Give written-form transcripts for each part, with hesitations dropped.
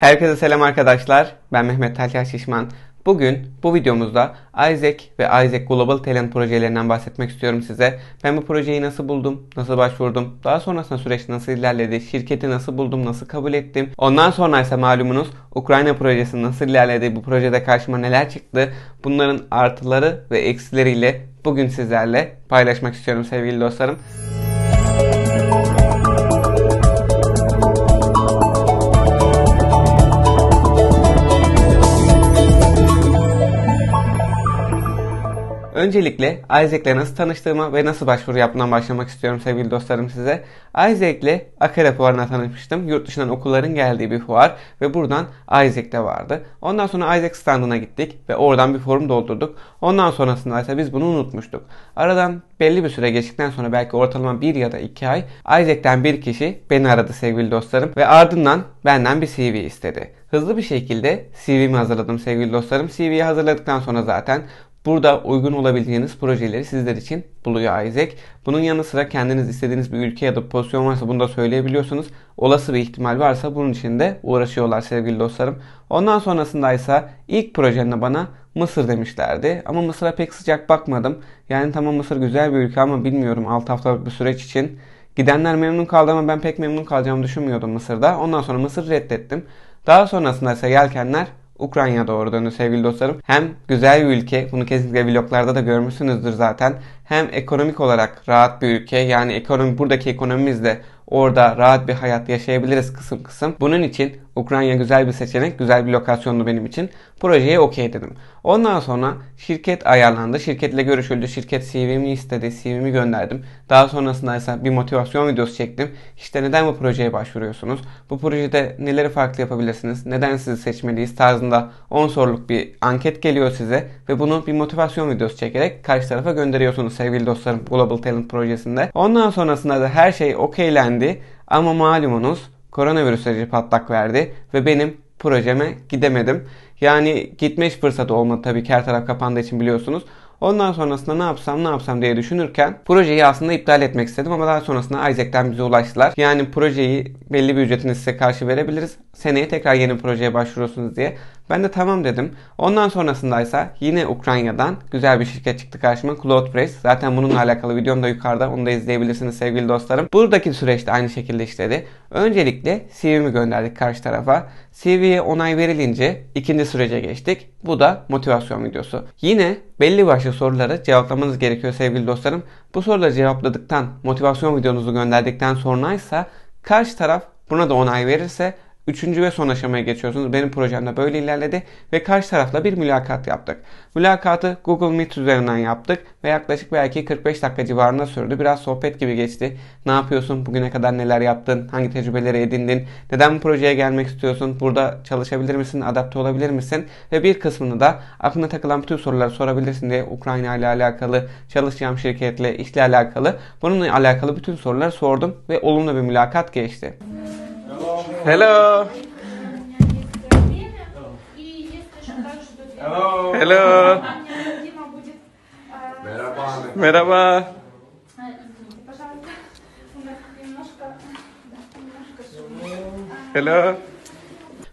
Herkese selam arkadaşlar. Ben Mehmet Talha Şişman. Bugün bu videomuzda Isaac ve Isaac Global Talent projelerinden bahsetmek istiyorum size. Ben bu projeyi nasıl buldum, nasıl başvurdum, daha sonrasında süreç nasıl ilerledi, şirketi nasıl buldum, nasıl kabul ettim. Ondan sonra ise malumunuz Ukrayna projesi nasıl ilerledi, bu projede karşıma neler çıktı. Bunların artıları ve eksileriyle bugün sizlerle paylaşmak istiyorum sevgili dostlarım. Öncelikle Isaac'le nasıl tanıştığıma ve nasıl başvuru yaptığımdan başlamak istiyorum sevgili dostlarım size. Isaac'le Akara fuarına tanışmıştım. Yurt dışından okulların geldiği bir fuar ve buradan Isaac de vardı. Ondan sonra Isaac standına gittik ve oradan bir forum doldurduk. Ondan sonrasında ise biz bunu unutmuştuk. Aradan belli bir süre geçtikten sonra belki ortalama 1 ya da 2 ay Isaac'ten bir kişi beni aradı sevgili dostlarım ve ardından benden bir CV istedi. Hızlı bir şekilde CV'mi hazırladım sevgili dostlarım. CV'yi hazırladıktan sonra zaten burada uygun olabileceğiniz projeleri sizler için buluyor Isaac. Bunun yanı sıra kendiniz istediğiniz bir ülke ya da pozisyon varsa bunu da söyleyebiliyorsunuz. Olası bir ihtimal varsa bunun için de uğraşıyorlar sevgili dostlarım. Ondan sonrasında ise ilk projemde bana Mısır demişlerdi. Ama Mısır'a pek sıcak bakmadım. Yani tamam Mısır güzel bir ülke ama bilmiyorum 6 haftalık bir süreç için. Gidenler memnun kaldı ama ben pek memnun kalacağımı düşünmüyordum Mısır'da. Ondan sonra Mısır'ı reddettim. Daha sonrasında ise yelkenler Ukrayna doğru döndü sevgili dostlarım. Hem güzel bir ülke, bunu kesinlikle vloglarda da görmüşsünüzdür zaten. Hem ekonomik olarak rahat bir ülke, yani buradaki ekonomimizle orada rahat bir hayat yaşayabiliriz kısım kısım. Bunun için Ukrayna güzel bir seçenek, güzel bir lokasyondu benim için. Projeye okey dedim. Ondan sonra şirket ayarlandı. Şirketle görüşüldü. Şirket CV'mi istedi. CV'mi gönderdim. Daha sonrasında ise bir motivasyon videosu çektim. İşte neden bu projeye başvuruyorsunuz? Bu projede neleri farklı yapabilirsiniz? Neden sizi seçmeliyiz? Tarzında 10 soruluk bir anket geliyor size ve bunu bir motivasyon videosu çekerek karşı tarafa gönderiyorsunuz sevgili dostlarım Global Talent projesinde. Ondan sonrasında da her şey okeylendi ama malumunuz koronavirüs süreci patlak verdi ve benim projeme gidemedim. Yani gitme fırsatı olmadı tabii ki, her taraf kapandığı için biliyorsunuz. Ondan sonrasında ne yapsam diye düşünürken projeyi aslında iptal etmek istedim ama daha sonrasında Isaac'ten bize ulaştılar. Yani projeyi belli bir ücretini size karşı verebiliriz. Seneye tekrar yeni projeye başvurursunuz diye. Ben de tamam dedim. Ondan sonrasında ise yine Ukrayna'dan güzel bir şirket çıktı karşıma. Cloudpress. Zaten bununla alakalı videom da yukarıda. Onu da izleyebilirsiniz sevgili dostlarım. Buradaki süreçte aynı şekilde işledi. Öncelikle CV'mi gönderdik karşı tarafa. CV'ye onay verilince ikinci sürece geçtik. Bu da motivasyon videosu. Yine belli başlı soruları cevaplamanız gerekiyor sevgili dostlarım. Bu soruları cevapladıktan, motivasyon videonuzu gönderdikten sonra ise karşı taraf buna da onay verirse üçüncü ve son aşamaya geçiyorsunuz. Benim projemde böyle ilerledi ve karşı tarafla bir mülakat yaptık. Mülakatı Google Meet üzerinden yaptık ve yaklaşık belki 45 dakika civarında sürdü. Biraz sohbet gibi geçti. Ne yapıyorsun? Bugüne kadar neler yaptın? Hangi tecrübeleri edindin? Neden bu projeye gelmek istiyorsun? Burada çalışabilir misin? Adapte olabilir misin? Ve bir kısmını da aklına takılan bütün soruları sorabilirsin diye Ukrayna ile alakalı, çalışacağım şirketle, işle alakalı, bununla alakalı bütün soruları sordum ve olumlu bir mülakat geçti. Hello. Hello. Hello. Merhaba. Merhaba. Hello.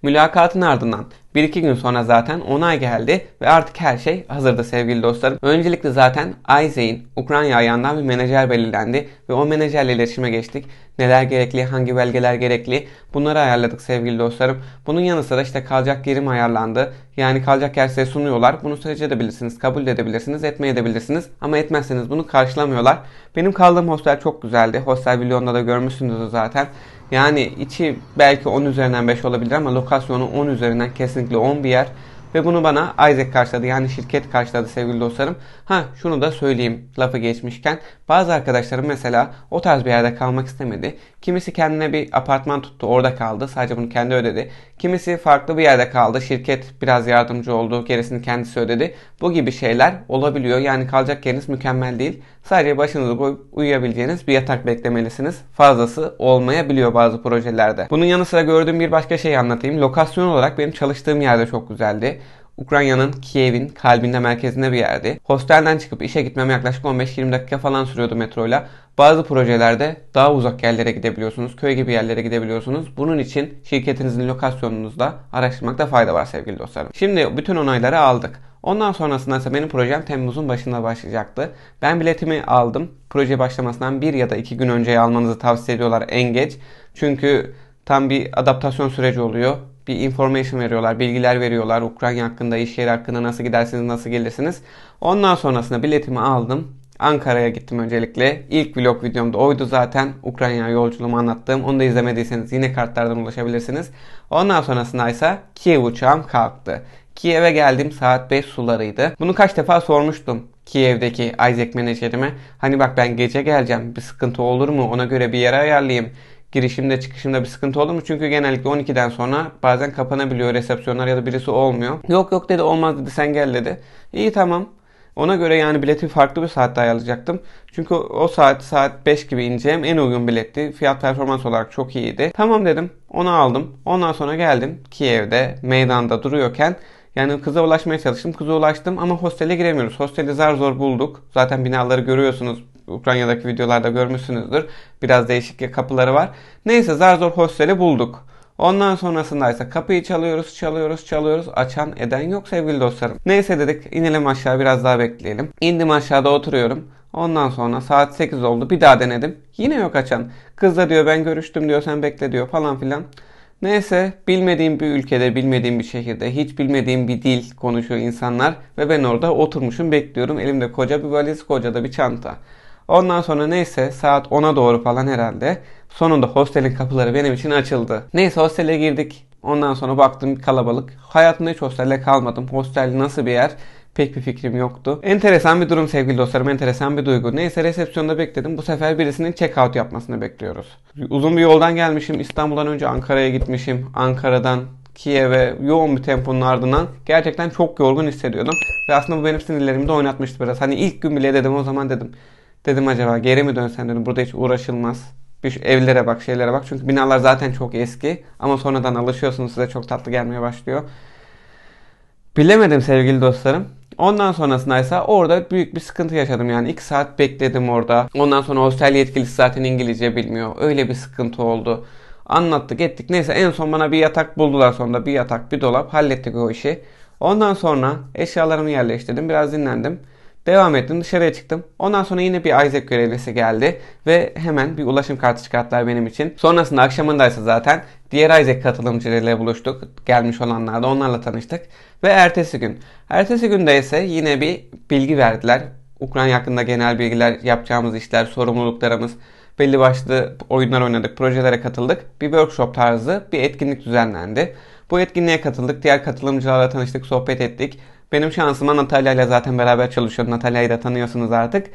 Mülakatın ardından 1-2 gün sonra zaten onay geldi ve artık her şey hazırdı sevgili dostlarım. Öncelikle zaten Isaac'in Ukrayna ayağından bir menajer belirlendi ve o menajerle iletişime geçtik. Neler gerekli, hangi belgeler gerekli, bunları ayarladık sevgili dostlarım. Bunun yanı sıra işte kalacak yerim ayarlandı. Yani kalacak yer size sunuyorlar. Bunu seçebilirsiniz, kabul edebilirsiniz, etmeyebilirsiniz. Ama etmezseniz bunu karşılamıyorlar. Benim kaldığım hostel çok güzeldi. Hostel vlogunda da görmüşsünüzdür zaten. Yani içi belki 10 üzerinden 5 olabilir ama lokasyonu 10 üzerinden kesinlikle 10 bir yer. Ve bunu bana Isaac karşıladı, yani şirket karşıladı sevgili dostlarım. Şunu da söyleyeyim lafı geçmişken. Bazı arkadaşlarım mesela o tarz bir yerde kalmak istemedi. Kimisi kendine bir apartman tuttu, orada kaldı. Sadece bunu kendi ödedi. Kimisi farklı bir yerde kaldı. Şirket biraz yardımcı oldu. Gerisini kendisi ödedi. Bu gibi şeyler olabiliyor. Yani kalacak yeriniz mükemmel değil. Sadece başınızı koyup uyuyabileceğiniz bir yatak beklemelisiniz. Fazlası olmayabiliyor bazı projelerde. Bunun yanı sıra gördüğüm bir başka şeyi anlatayım. Lokasyon olarak benim çalıştığım yerde çok güzeldi. Ukrayna'nın Kiev'in kalbinde, merkezinde bir yerdi. Hostelden çıkıp işe gitmem yaklaşık 15-20 dakika falan sürüyordu metroyla. Bazı projelerde daha uzak yerlere gidebiliyorsunuz. Köy gibi yerlere gidebiliyorsunuz. Bunun için şirketinizin lokasyonunuzda araştırmakta fayda var sevgili dostlarım. Şimdi bütün onayları aldık. Ondan sonrasında ise benim projem Temmuz'un başında başlayacaktı. Ben biletimi aldım. Proje başlamasından 1 ya da 2 gün önce almanızı tavsiye ediyorlar en geç. Çünkü tam bir adaptasyon süreci oluyor. Bir information veriyorlar, bilgiler veriyorlar. Ukrayna hakkında, iş yeri hakkında nasıl gidersiniz, nasıl gelirsiniz. Ondan sonrasında biletimi aldım. Ankara'ya gittim öncelikle. İlk vlog videomda oydu zaten. Ukrayna yolculuğumu anlattığım. Onu da izlemediyseniz yine kartlardan ulaşabilirsiniz. Ondan sonrasında ise Kiev uçağım kalktı. Kiev'e geldim, saat 5 sularıydı. Bunu kaç defa sormuştum Kiev'deki Isaac menajerime. Hani bak ben gece geleceğim, bir sıkıntı olur mu, ona göre bir yere ayarlayayım. Girişimde çıkışımda bir sıkıntı olur mu? Çünkü genellikle 12'den sonra bazen kapanabiliyor resepsiyonlar ya da birisi olmuyor. Yok yok dedi, olmaz dedi, sen gel dedi. İyi tamam. Ona göre yani bileti farklı bir saatte ayarlayacaktım. Çünkü o saat 5 gibi ineceğim en uygun biletti. Fiyat performans olarak çok iyiydi. Tamam dedim. Onu aldım. Ondan sonra geldim. Kiev'de meydanda duruyorken yani kıza ulaşmaya çalıştım. Kıza ulaştım ama hostele giremiyoruz. Hosteli zar zor bulduk. Zaten binaları görüyorsunuz. Ukrayna'daki videolarda görmüşsünüzdür. Biraz değişik kapıları var. Neyse zar zor hosteli bulduk. Ondan sonrasında ise kapıyı çalıyoruz. Açan eden yok sevgili dostlarım. Neyse dedik inelim aşağı, biraz daha bekleyelim. İndim, aşağıda oturuyorum. Ondan sonra saat 8 oldu. Bir daha denedim. Yine yok açan. Kız da diyor ben görüştüm diyor, sen bekle diyor falan filan. Neyse bilmediğim bir ülkede, bilmediğim bir şehirde, hiç bilmediğim bir dil konuşuyor insanlar. Ve ben orada oturmuşum bekliyorum. Elimde koca bir valiz, koca da bir çanta. Ondan sonra neyse saat 10'a doğru falan herhalde. Sonunda hostelin kapıları benim için açıldı. Neyse hostele girdik. Ondan sonra baktım kalabalık. Hayatımda hiç hostelde kalmadım. Hostel nasıl bir yer? Pek bir fikrim yoktu. Enteresan bir durum sevgili dostlarım. Enteresan bir duygu. Neyse resepsiyonda bekledim. Bu sefer birisinin check-out yapmasını bekliyoruz. Uzun bir yoldan gelmişim. İstanbul'dan önce Ankara'ya gitmişim. Ankara'dan Kiev'e yoğun bir temponun ardından gerçekten çok yorgun hissediyordum. Ve aslında bu benim sinirlerimi de oynatmıştı biraz. Hani ilk gün bile dedim o zaman dedim. Dedim acaba geri mi dönsem dedim. Burada hiç uğraşılmaz. Bir şu evlere bak, şeylere bak. Çünkü binalar zaten çok eski. Ama sonradan alışıyorsunuz. Size çok tatlı gelmeye başlıyor. Bilemedim sevgili dostlarım. Ondan sonrasında ise orada büyük bir sıkıntı yaşadım. Yani 2 saat bekledim orada. Ondan sonra hostel yetkilisi zaten İngilizce bilmiyor. Öyle bir sıkıntı oldu. Anlattık ettik. Neyse en son bana bir yatak buldular sonunda. Bir yatak, bir dolap. Hallettik o işi. Ondan sonra eşyalarımı yerleştirdim. Biraz dinlendim. Devam ettim, dışarıya çıktım. Ondan sonra yine bir Isaac görevlisi geldi ve hemen bir ulaşım kartı çıkarttılar benim için. Sonrasında akşamındaysa zaten diğer Isaac katılımcılarıyla buluştuk. Gelmiş olanlar da, onlarla tanıştık. Ve ertesi günde ise yine bir bilgi verdiler. Ukrayna hakkında genel bilgiler, yapacağımız işler, sorumluluklarımız, belli başlı oyunlar oynadık, projelere katıldık. Bir workshop tarzı bir etkinlik düzenlendi. Bu etkinliğe katıldık, diğer katılımcılarla tanıştık, sohbet ettik. Benim şansıma Natalya ile zaten beraber çalışıyordum. Natalya'yı da tanıyorsunuz artık.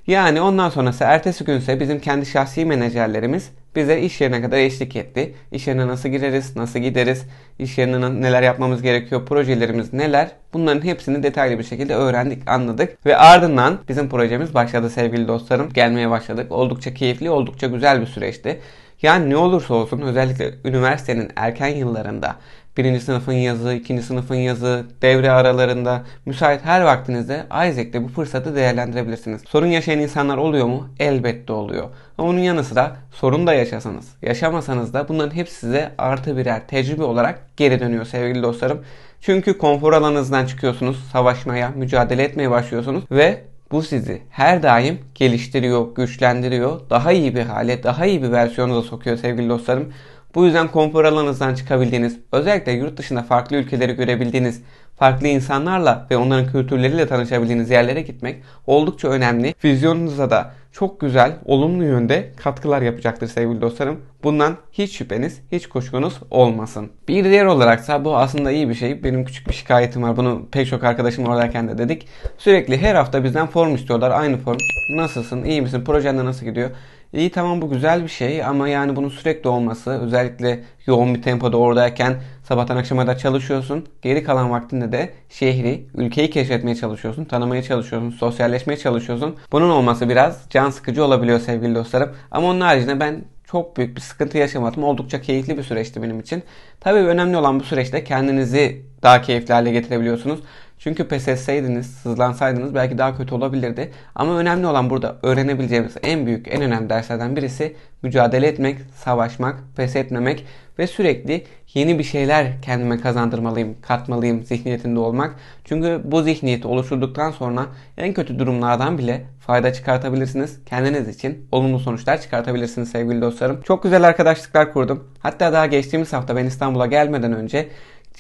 Yani ondan sonrası ertesi günse bizim kendi şahsi menajerlerimiz bize iş yerine kadar eşlik etti. İş yerine nasıl gireriz, nasıl gideriz, iş yerine neler yapmamız gerekiyor, projelerimiz neler, bunların hepsini detaylı bir şekilde öğrendik, anladık. Ve ardından bizim projemiz başladı sevgili dostlarım. Gelmeye başladık. Oldukça keyifli, oldukça güzel bir süreçti. Yani ne olursa olsun özellikle üniversitenin erken yıllarında birinci sınıfın yazı, ikinci sınıfın yazı, devre aralarında müsait her vaktinizde Isaac'te bu fırsatı değerlendirebilirsiniz. Sorun yaşayan insanlar oluyor mu? Elbette oluyor. Ama onun yanı sıra sorun da yaşasanız, yaşamasanız da bunların hepsi size artı birer tecrübe olarak geri dönüyor sevgili dostlarım. Çünkü konfor alanınızdan çıkıyorsunuz, savaşmaya, mücadele etmeye başlıyorsunuz ve bu sizi her daim geliştiriyor, güçlendiriyor, daha iyi bir hale, daha iyi bir versiyona da sokuyor sevgili dostlarım. Bu yüzden konfor alanınızdan çıkabildiğiniz, özellikle yurt dışında farklı ülkeleri görebildiğiniz, farklı insanlarla ve onların kültürleriyle tanışabildiğiniz yerlere gitmek oldukça önemli. Vizyonunuza da çok güzel, olumlu yönde katkılar yapacaktır sevgili dostlarım. Bundan hiç şüpheniz, hiç kuşkunuz olmasın. Bir diğer olaraksa bu aslında iyi bir şey. Benim küçük bir şikayetim var. Bunu pek çok arkadaşım oradayken de dedik. Sürekli her hafta bizden form istiyorlar. Aynı form. Nasılsın? İyi misin? Projende nasıl gidiyor? İyi tamam, bu güzel bir şey ama yani bunun sürekli olması, özellikle yoğun bir tempoda oradayken sabahtan akşama kadar çalışıyorsun. Geri kalan vaktinde de şehri, ülkeyi keşfetmeye çalışıyorsun, tanımaya çalışıyorsun, sosyalleşmeye çalışıyorsun. Bunun olması biraz can sıkıcı olabiliyor sevgili dostlarım. Ama onun haricinde ben çok büyük bir sıkıntı yaşamadım. Oldukça keyifli bir süreçti benim için. Tabii önemli olan bu süreçte kendinizi daha keyifli hale getirebiliyorsunuz. Çünkü pes etseydiniz, sızlansaydınız belki daha kötü olabilirdi. Ama önemli olan burada öğrenebileceğimiz en büyük, en önemli derslerden birisi mücadele etmek, savaşmak, pes etmemek ve sürekli yeni bir şeyler kendime kazandırmalıyım, katmalıyım zihniyetinde olmak. Çünkü bu zihniyeti oluşturduktan sonra en kötü durumlardan bile fayda çıkartabilirsiniz. Kendiniz için olumlu sonuçlar çıkartabilirsiniz sevgili dostlarım. Çok güzel arkadaşlıklar kurdum. Hatta daha geçtiğimiz hafta ben İstanbul'a gelmeden önce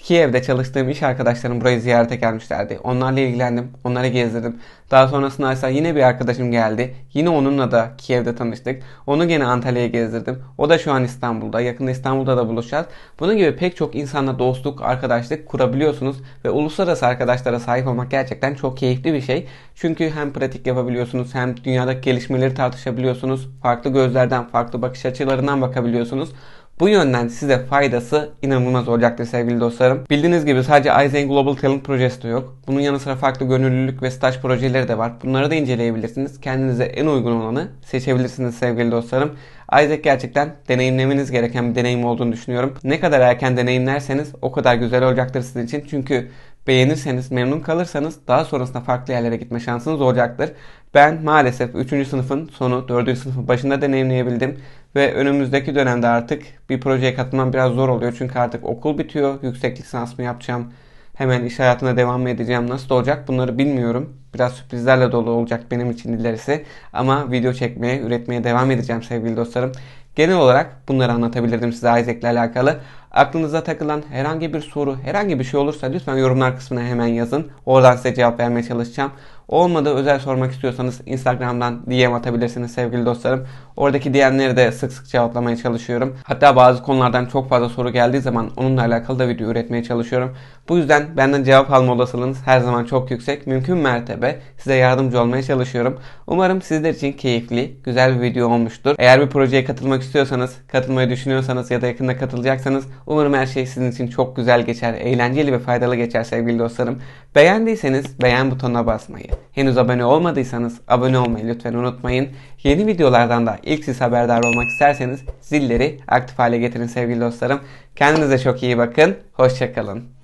Kiev'de çalıştığım iş arkadaşlarım burayı ziyarete gelmişlerdi. Onlarla ilgilendim, onları gezdirdim. Daha sonrasında ise yine bir arkadaşım geldi. Yine onunla da Kiev'de tanıştık. Onu gene Antalya'ya gezdirdim. O da şu an İstanbul'da. Yakında İstanbul'da da buluşacağız. Bunun gibi pek çok insanla dostluk, arkadaşlık kurabiliyorsunuz. Ve uluslararası arkadaşlara sahip olmak gerçekten çok keyifli bir şey. Çünkü hem pratik yapabiliyorsunuz, hem dünyadaki gelişmeleri tartışabiliyorsunuz. Farklı gözlerden, farklı bakış açılarından bakabiliyorsunuz. Bu yönden size faydası inanılmaz olacaktır sevgili dostlarım. Bildiğiniz gibi sadece Isaac Global Talent projesi de yok. Bunun yanı sıra farklı gönüllülük ve staj projeleri de var. Bunları da inceleyebilirsiniz. Kendinize en uygun olanı seçebilirsiniz sevgili dostlarım. Isaac gerçekten deneyimlemeniz gereken bir deneyim olduğunu düşünüyorum. Ne kadar erken deneyimlerseniz o kadar güzel olacaktır sizin için. Çünkü beğenirseniz, memnun kalırsanız daha sonrasında farklı yerlere gitme şansınız olacaktır. Ben maalesef 3. sınıfın sonu 4. sınıfın başında deneyimleyebildim. Ve önümüzdeki dönemde artık bir projeye katılmam biraz zor oluyor. Çünkü artık okul bitiyor. Yüksek lisans mı yapacağım? Hemen iş hayatına devam mı edeceğim? Nasıl olacak? Bunları bilmiyorum. Biraz sürprizlerle dolu olacak benim için ilerisi. Ama video çekmeye, üretmeye devam edeceğim sevgili dostlarım. Genel olarak bunları anlatabilirdim size Isaac'le alakalı. Aklınıza takılan herhangi bir soru, herhangi bir şey olursa lütfen yorumlar kısmına hemen yazın. Oradan size cevap vermeye çalışacağım. Olmadı özel sormak istiyorsanız Instagram'dan DM atabilirsiniz sevgili dostlarım. Oradaki DM'leri de sık sık cevaplamaya çalışıyorum. Hatta bazı konulardan çok fazla soru geldiği zaman onunla alakalı da video üretmeye çalışıyorum. Bu yüzden benden cevap alma olasılığınız her zaman çok yüksek. Mümkün mertebe size yardımcı olmaya çalışıyorum. Umarım sizler için keyifli, güzel bir video olmuştur. Eğer bir projeye katılmak istiyorsanız, katılmayı düşünüyorsanız ya da yakında katılacaksanız umarım her şey sizin için çok güzel geçer, eğlenceli ve faydalı geçer sevgili dostlarım. Beğendiyseniz beğen butonuna basmayı, henüz abone olmadıysanız abone olmayı lütfen unutmayın. Yeni videolardan da ilk siz haberdar olmak isterseniz zilleri aktif hale getirin sevgili dostlarım. Kendinize çok iyi bakın. Hoşça kalın.